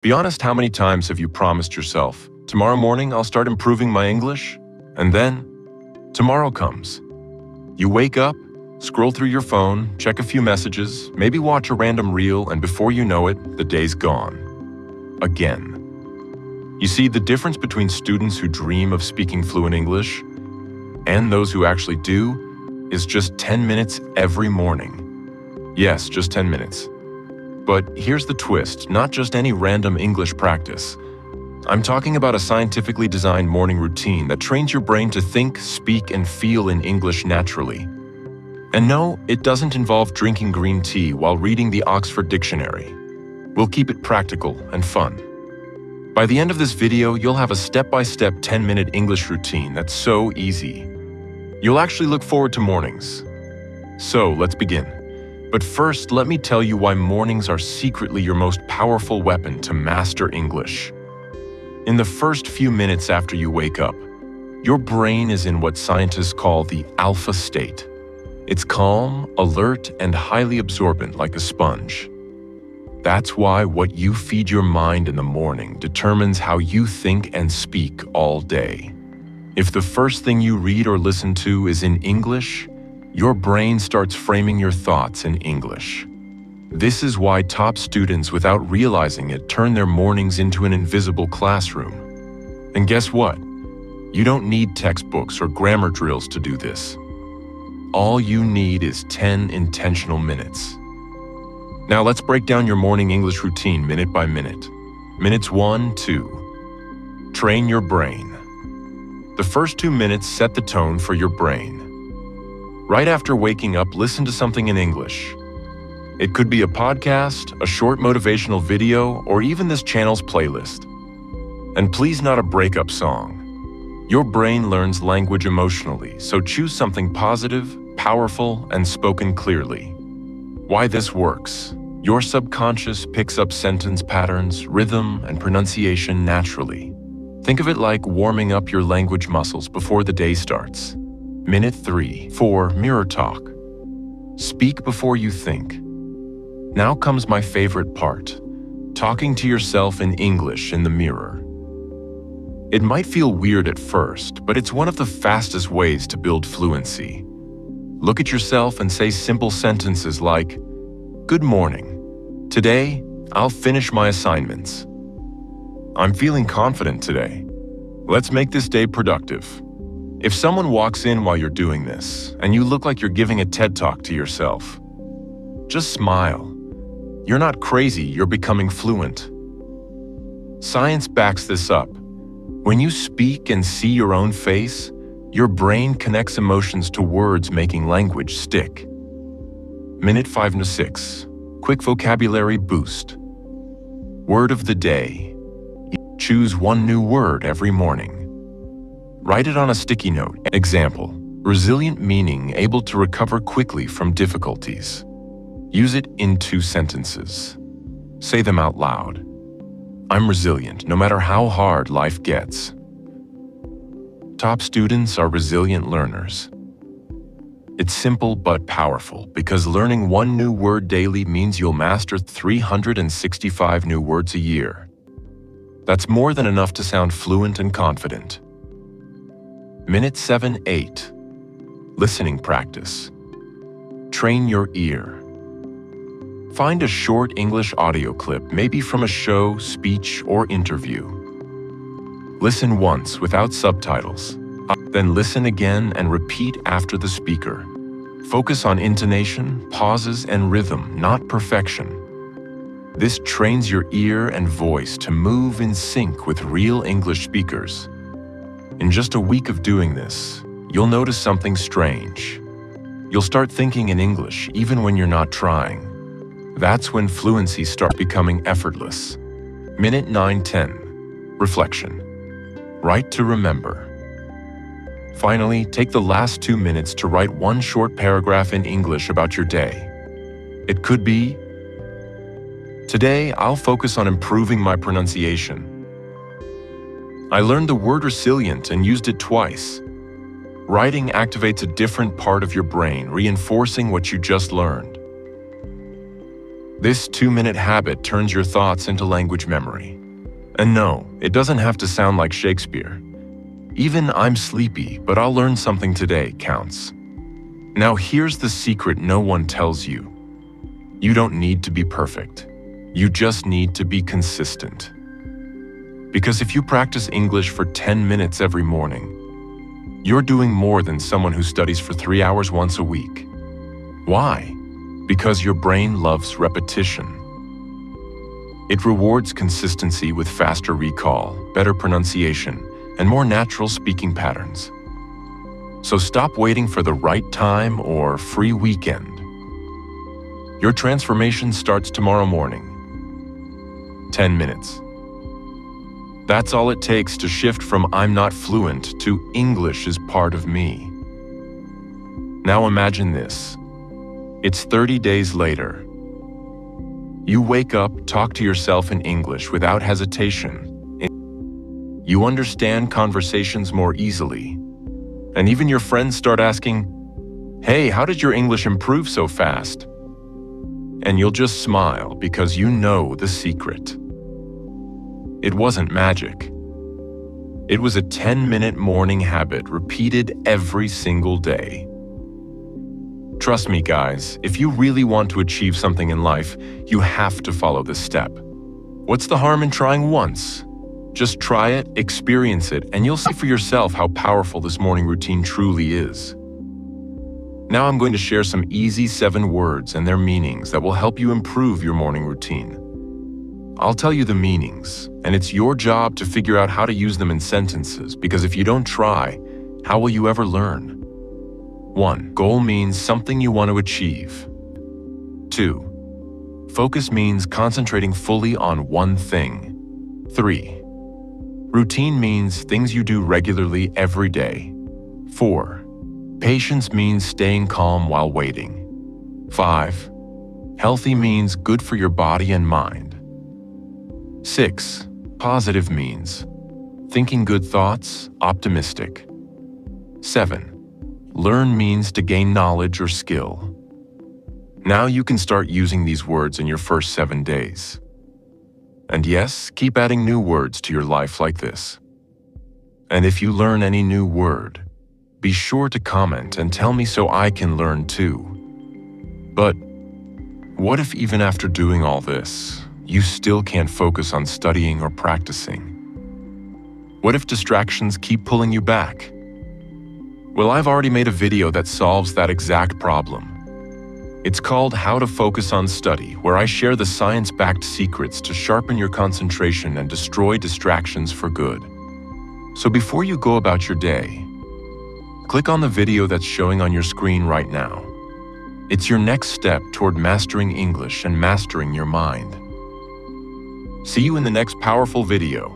Be honest, how many times have you promised yourself, tomorrow morning I'll start improving my English? And then, tomorrow comes. You wake up, scroll through your phone, check a few messages, maybe watch a random reel, and before you know it, the day's gone. Again. You see, the difference between students who dream of speaking fluent English and those who actually do is just 10 minutes every morning. Yes, just 10 minutes. But here's the twist, not just any random English practice. I'm talking about a scientifically designed morning routine that trains your brain to think, speak, and feel in English naturally. And no, it doesn't involve drinking green tea while reading the Oxford Dictionary. We'll keep it practical and fun. By the end of this video, you'll have a step-by-step 10-minute English routine that's so easy. You'll actually look forward to mornings. So, let's begin. But first, let me tell you why mornings are secretly your most powerful weapon to master English. In the first few minutes after you wake up, your brain is in what scientists call the alpha state. It's calm, alert, and highly absorbent like a sponge. That's why what you feed your mind in the morning determines how you think and speak all day. If the first thing you read or listen to is in English, your brain starts framing your thoughts in English. This is why top students, without realizing it, turn their mornings into an invisible classroom. And guess what? You don't need textbooks or grammar drills to do this. All you need is 10 intentional minutes. Now let's break down your morning English routine minute by minute. Minutes 1, 2. Train your brain. The first 2 minutes set the tone for your brain. Right after waking up, listen to something in English. It could be a podcast, a short motivational video, or even this channel's playlist. And please, not a breakup song. Your brain learns language emotionally, so choose something positive, powerful, and spoken clearly. Why this works. Your subconscious picks up sentence patterns, rhythm, and pronunciation naturally. Think of it like warming up your language muscles before the day starts. Minute 3, 4, mirror talk. Speak before you think. Now comes my favorite part, talking to yourself in English in the mirror. It might feel weird at first, but it's one of the fastest ways to build fluency. Look at yourself and say simple sentences like, "Good morning. Today, I'll finish my assignments. I'm feeling confident today. Let's make this day productive." If someone walks in while you're doing this, and you look like you're giving a TED Talk to yourself, just smile. You're not crazy, you're becoming fluent. Science backs this up. When you speak and see your own face, your brain connects emotions to words, making language stick. Minute 5 to 6. Quick vocabulary boost. Word of the day. Choose one new word every morning. Write it on a sticky note. Example, resilient, meaning able to recover quickly from difficulties. Use it in 2 sentences. Say them out loud. I'm resilient, no matter how hard life gets. Top students are resilient learners. It's simple but powerful, because learning one new word daily means you'll master 365 new words a year. That's more than enough to sound fluent and confident. Minute 7, 8. Listening practice. Train your ear. Find a short English audio clip, maybe from a show, speech, or interview. Listen once without subtitles. Then listen again and repeat after the speaker. Focus on intonation, pauses, and rhythm, not perfection. This trains your ear and voice to move in sync with real English speakers. In just a week of doing this, you'll notice something strange. You'll start thinking in English even when you're not trying. That's when fluency starts becoming effortless. Minute 9, 10. Reflection. Write to remember. Finally, take the last 2 minutes to write one short paragraph in English about your day. It could be, "Today, I'll focus on improving my pronunciation. I learned the word resilient and used it twice." Writing activates a different part of your brain, reinforcing what you just learned. This 2-minute habit turns your thoughts into language memory. And no, it doesn't have to sound like Shakespeare. Even "I'm sleepy, but I'll learn something today" counts. Now here's the secret no one tells you. You don't need to be perfect. You just need to be consistent. Because if you practice English for 10 minutes every morning, you're doing more than someone who studies for 3 hours once a week. Why? Because your brain loves repetition. It rewards consistency with faster recall, better pronunciation, and more natural speaking patterns. So stop waiting for the right time or free weekend. Your transformation starts tomorrow morning. 10 minutes. That's all it takes to shift from "I'm not fluent" to "English is part of me." Now imagine this. It's 30 days later. You wake up, talk to yourself in English without hesitation. You understand conversations more easily. And even your friends start asking, "Hey, how did your English improve so fast?" And you'll just smile because you know the secret. It wasn't magic. It was a 10-minute morning habit repeated every single day. Trust me, guys, if you really want to achieve something in life, you have to follow this step. What's the harm in trying once? Just try it, experience it, and you'll see for yourself how powerful this morning routine truly is. Now I'm going to share some easy 7 words and their meanings that will help you improve your morning routine. I'll tell you the meanings, and it's your job to figure out how to use them in sentences, because if you don't try, how will you ever learn? 1. Goal means something you want to achieve. 2. Focus means concentrating fully on one thing. 3. Routine means things you do regularly every day. 4. Patience means staying calm while waiting. 5. Healthy means good for your body and mind. 6. Positive means thinking good thoughts, optimistic. 7. Learn means to gain knowledge or skill. Now you can start using these words in your first 7 days. And yes, keep adding new words to your life like this. And if you learn any new word, be sure to comment and tell me so I can learn too. But what if even after doing all this, you still can't focus on studying or practicing? What if distractions keep pulling you back? Well, I've already made a video that solves that exact problem. It's called How to Focus on Study, where I share the science-backed secrets to sharpen your concentration and destroy distractions for good. So before you go about your day, click on the video that's showing on your screen right now. It's your next step toward mastering English and mastering your mind. See you in the next powerful video.